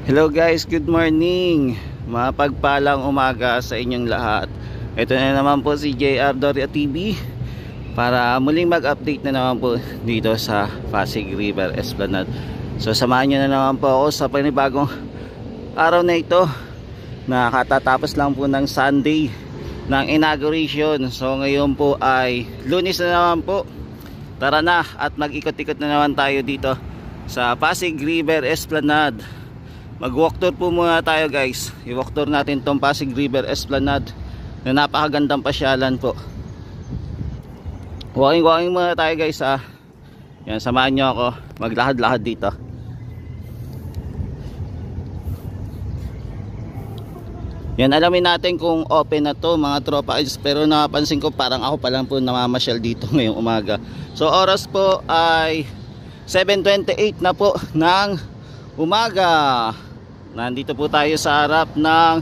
Hello guys, good morning. Mapagpalang umaga sa inyong lahat. Ito na naman po si JR Doria TV para muling mag-update na naman po dito sa Pasig River Esplanade. So samahan nyo na naman po ako sa panibagong araw na ito. Nakatatapos lang po ng Sunday ng inauguration. So ngayon po ay Lunes na naman po. Tara na at mag-ikot-ikot na naman tayo dito sa Pasig River Esplanade. Mag-walk tour po muna tayo guys. I-walk tour natin tong Pasig River Esplanade na napakagandang pasyalan po. Walking muna tayo guys ha. Yan, samahan nyo ako. Maglahad-lahad dito. Yan, alamin natin kung open na to mga tropa. Pero napansin ko parang ako pa lang po namamasyal dito ngayong umaga. So oras po ay 7:28 na po ng umaga. Nandito po tayo sa harap ng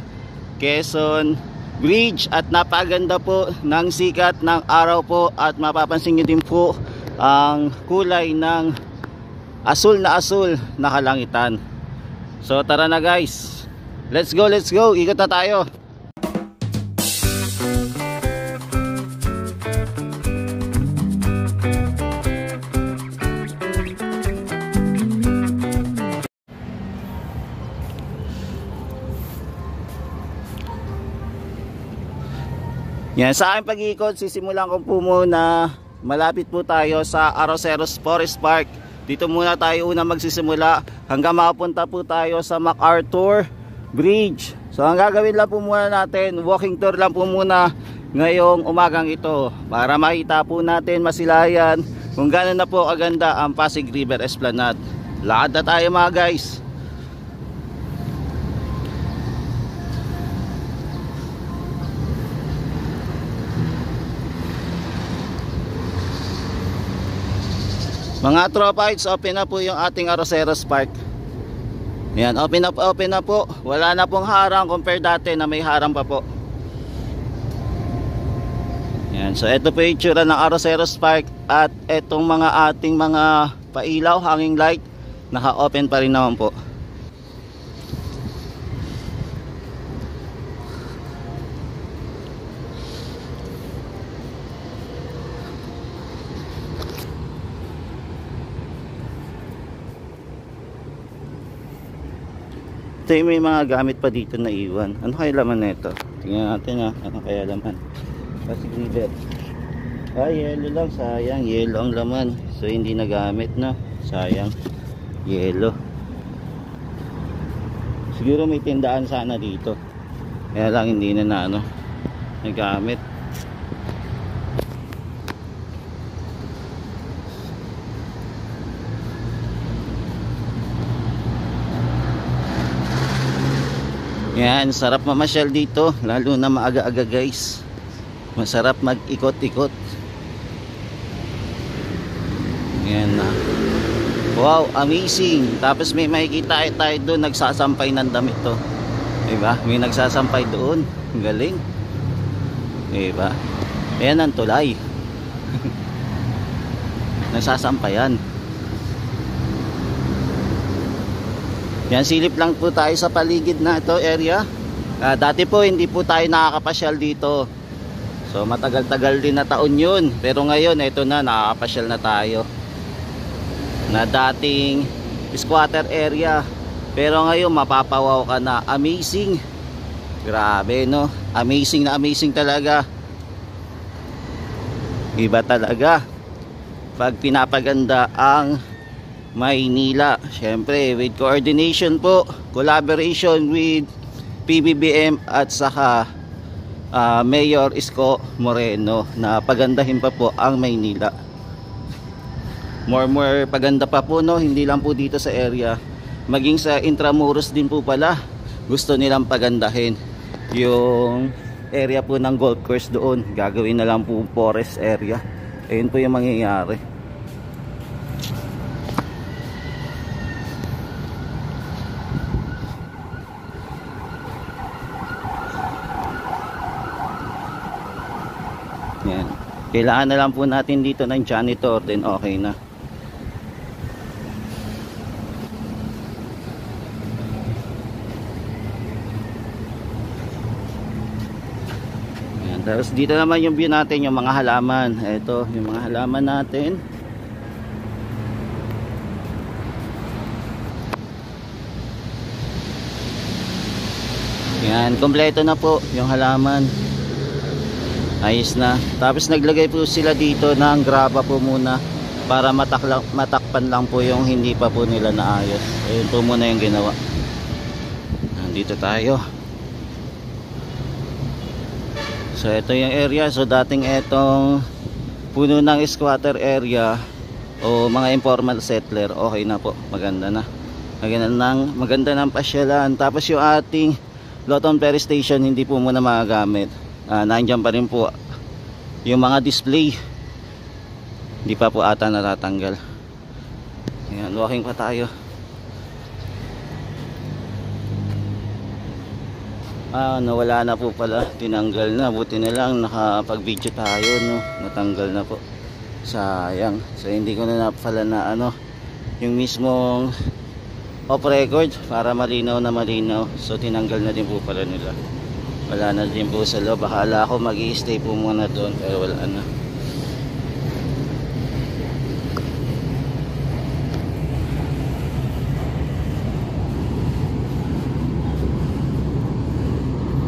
Quezon Bridge at napaganda po ng sikat ng araw po at mapapansin nyo din po ang kulay ng asul na kalangitan. So tara na guys, let's go, ikot na tayo. Yan, sa aking pag-iikot, sisimulan ko po muna. Malapit po tayo sa Arroceros Forest Park. Dito muna tayo una magsisimula hanggang makapunta po tayo sa MacArthur Bridge. So ang gagawin lang po muna natin, walking tour lang po muna ngayong umagang ito para makita po natin, masilayan kung gano'n na po kaganda ang Pasig River Esplanade. Lakad na tayo mga guys. Mga tropa, it's open na po yung ating Arroceros Park. Yan, open na po. Wala na pong harang compare dati na may harang pa po. Yan, so ito po yung itsura ng Arroceros Park. At etong mga ating mga pailaw, hanging light, naka-open pa rin naman po. Ito yung may mga gamit pa dito na iwan. Ano kaya laman na ito? Tingnan natin ha. Ano kaya laman? Pasig River. Yellow lang. Sayang. Yellow ang laman. So hindi nagamit na. Sayang. Yellow. Siguro may tindaan sana dito. Kaya lang hindi na nagamit. Yan, sarap mamasyal dito, lalo na maaga-aga guys. Masarap mag-ikot-ikot. Yan na. Wow, amazing. Tapos may makikita tayo doon, nagsasampay ng damit to. Diba? May nagsasampay doon. Galing. Diba? Ayan ang tulay. Nagsasampayan. Yan, silip lang po tayo sa paligid na ito area. Dati po hindi po tayo nakakapasyal dito. So matagal-tagal din na taon yun. Pero ngayon ito na, nakakapasyal na tayo. Na dating squatter area. Pero ngayon mapapawaw ka na. Amazing. Grabe no. Amazing na amazing talaga. Iba talaga pag pinapaganda ang Maynila. Siyempre with coordination po, collaboration with PBBM at saka Mayor Isko Moreno na pagandahin pa po ang Maynila. More paganda pa po no, hindi lang po dito sa area, maging sa Intramuros din po pala gusto nilang pagandahin yung area po ng golf course doon. Gagawin na lang po forest area. Ayun po yung mangyayari. Yan. Kailangan na lang po natin dito ng janitor, then okay na. Tapos dito naman yung view natin, yung mga halaman. Ito yung mga halaman natin. Yan, kompleto na po yung halaman. Ayos na. Tapos naglagay po sila dito ng graba po muna para matakpan lang po yung hindi pa po nila naayos. Ayun po muna yung ginawa. Nandito tayo. So ito yung area. So dating etong puno ng squatter area o mga informal settler, okay na po. Maganda na. Maganda ng pasyalan. Tapos yung ating Loton Ferry Station hindi po muna magagamit. Nandiyan pa rin po yung mga display. Hindi pa po ata natatanggal. Ayan, walking pa tayo. Nawala na po pala. Tinanggal na. Buti na lang nakapag-video tayo, no? Natanggal na po. Sayang. So hindi ko na pala na yung mismong off record para malinaw na malinaw. So tinanggal na din po pala nila. Wala na din po sa loob. Akala ako mag-i-stay po muna doon, pero wala na.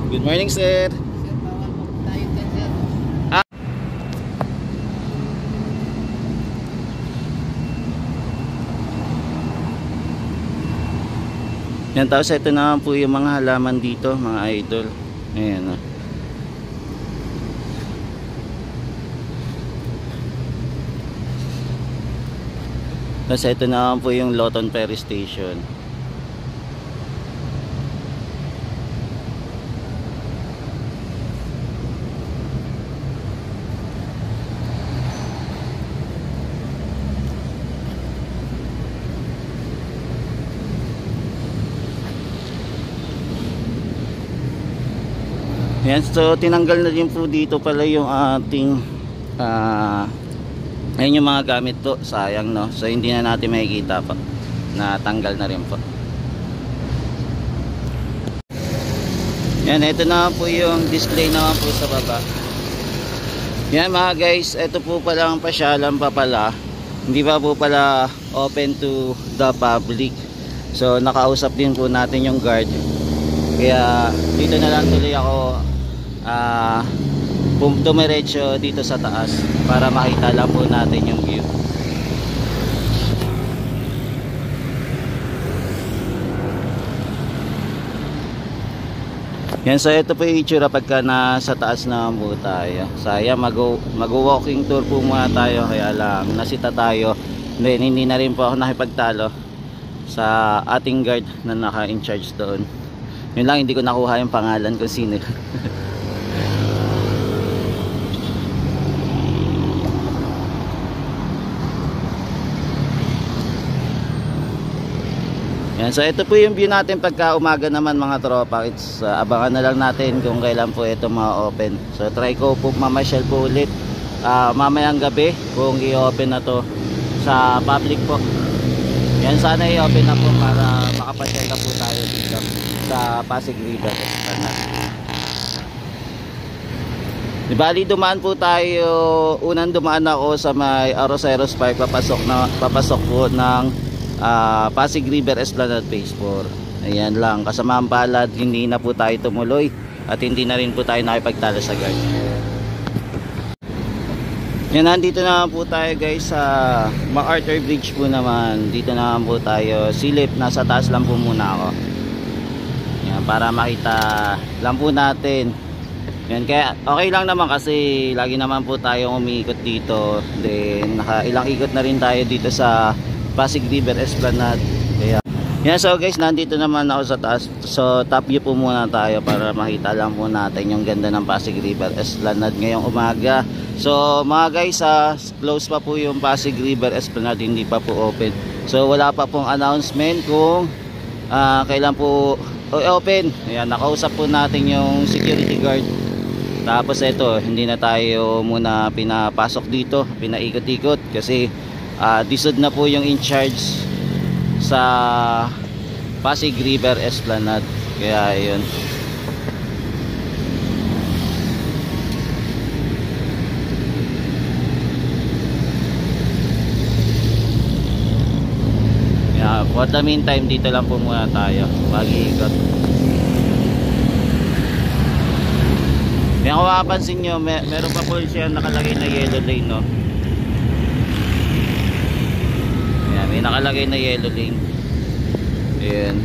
Good morning, sir. Yan, tapos ito naman po yung mga halaman dito, mga idol. Ayan, tapos ito naman po yung Loton Ferry Station. Yan, so tinanggal na din po dito pala yung ating ayun yung mga gamit po, sayang, no? So hindi na natin makikita pa, natanggal na rin po. Yan, ito na po yung display naman po sa baba. Yan mga guys, ito po pala ang pasyalan pa pala, hindi pa po pala open to the public. So nakausap din po natin yung guard, kaya dito na lang tuloy ako tumiretso dito sa taas para makita lang po natin yung view. Yan, so ito po yung itsura pagka nasa taas na po tayo. Sayang, mag-walking tour po muna tayo, kaya lang nasita tayo. Then hindi na rin po ako nakipagtalo sa ating guard na naka-in charge doon. Yun lang, hindi ko nakuha yung pangalan kung sino. Yan, so ito po yung view natin pagka umaga naman mga tropa. It's abangan na lang natin kung kailan po ito ma-open. So try ko po mamasyal po ulit mamayang gabi kung i-open na to sa public po. Yan, sana i-open na po para makapasyal na po tayo dito sa Pasig River. Di bali, dumaan po tayo, unang dumaan ako sa may Arroceros Park, papasok po ng Pasig River Esplanade Phase 4. Ayan lang, kasama ang palad, hindi na po tayo tumuloy at hindi na rin po tayo nakipagtalo sa guard. Yan, nandito na po tayo guys sa MacArthur Bridge po naman. Dito na po tayo, silip, nasa taas lang po muna ako. Yan, para makita lang po natin. Yan, kaya okay lang naman kasi lagi naman po tayong umiikot dito. Then ilang ikot na rin tayo dito sa Pasig River Esplanade. Kaya yan, so guys, nandito naman ako sa taas. So top view po muna tayo para makita lang po natin yung ganda ng Pasig River Esplanade ngayong umaga. So mga guys, close pa po yung Pasig River Esplanade, hindi pa po open. So wala pa pong announcement kung kailan po open. Ayan, nakausap po natin yung security guard. Tapos ito, hindi na tayo muna pinapasok dito, pinaikot-ikot kasi disod na po yung in charge sa Pasig River Esplanade. Kaya yun. For the meantime, dito lang po muna tayo mag-iikot. Kung mapapansin nyo, meron pa po siya nakalagay na yellow lane, no? Ayan, may nakalagay na yellow lane. Ayan.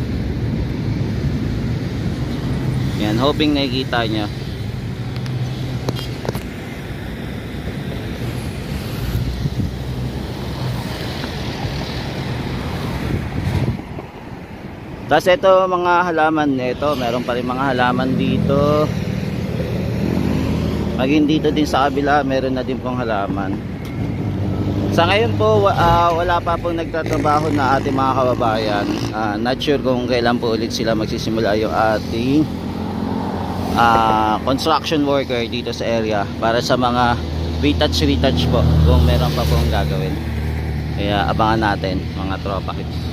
Ayan, hoping nakikita nyo. Tapos ito mga halaman nito, meron pa rin mga halaman dito. Maging dito din sa kabila, meron na din pong halaman. Sa ngayon po, wala pa pong nagtatrabaho na ating mga kababayan. Not sure kung kailan po ulit sila magsisimula yung ating construction worker dito sa area. Para sa mga retouch po, kung meron pa pong gagawin. Kaya abangan natin mga tropa kids.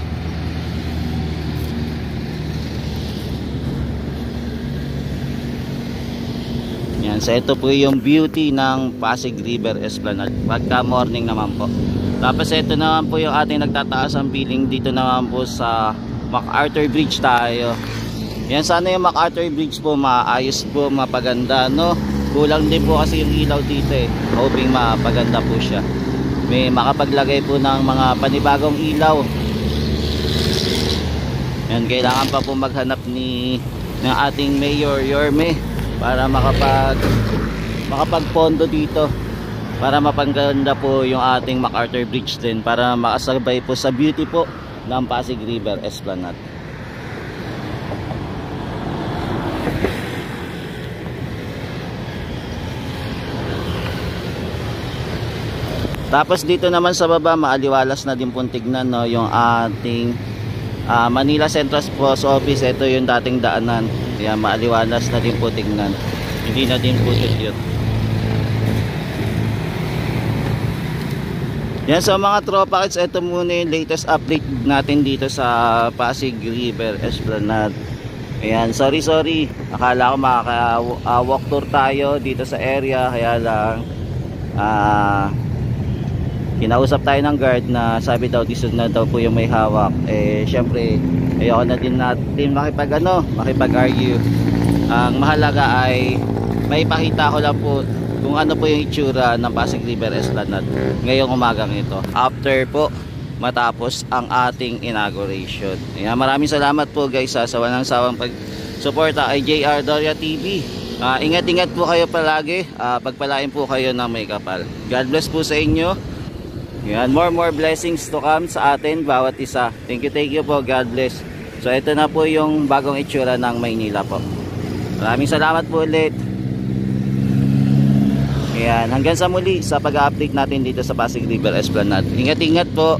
Yan, so ito po yung beauty ng Pasig River Esplanade pagka morning naman po. Tapos ito naman po yung ating nagtataas ang billing dito naman po sa MacArthur Bridge tayo. Yan, sana yung MacArthur Bridge po maayos po, mapaganda, no? Kulang din po kasi yung ilaw dito eh. Hoping mapaganda po siya. May makapaglagay po ng mga panibagong ilaw. Yan, kailangan pa po maghanap ng ating Mayor Yorme para makapagpondo dito para mapaganda po yung ating MacArthur Bridge din, para makasabay po sa beauty po ng Pasig River Esplanade. Tapos dito naman sa baba, maaliwalas na din pong tignan, no, yung ating Manila Central Post Office. Ito yung dating daanan. Ayan, maaliwalas na din po tignan. Hindi na din po yun. Yan, so mga tropa kids, ito muna yung latest update natin dito sa Pasig River Esplanade. Ayan, sorry. Akala ko makaka-walk tour tayo dito sa area. Kaya lang kinausap tayo ng guard na sabi daw disod na daw po yung may hawak. Syempre ayoko na din natin makipag-argue. Ang mahalaga ay may pakita ko lang po kung ano po yung itsura ng Pasig River Esplanade ngayong umagang ito, after po matapos ang ating inauguration. Ayan, maraming salamat po guys sa walang sawang pagsuporta kay JR Doria TV. Ingat-ingat po kayo palagi. Pagpalain po kayo ng may kapal. God bless po sa inyo. Yan, more blessings to come sa atin bawat isa. Thank you po, God bless. So ito na po yung bagong itsura ng Maynila po. Maraming salamat po ulit. Yan, hanggang sa muli sa pag-update natin dito sa Pasig River Esplanade. Ingat-ingat po.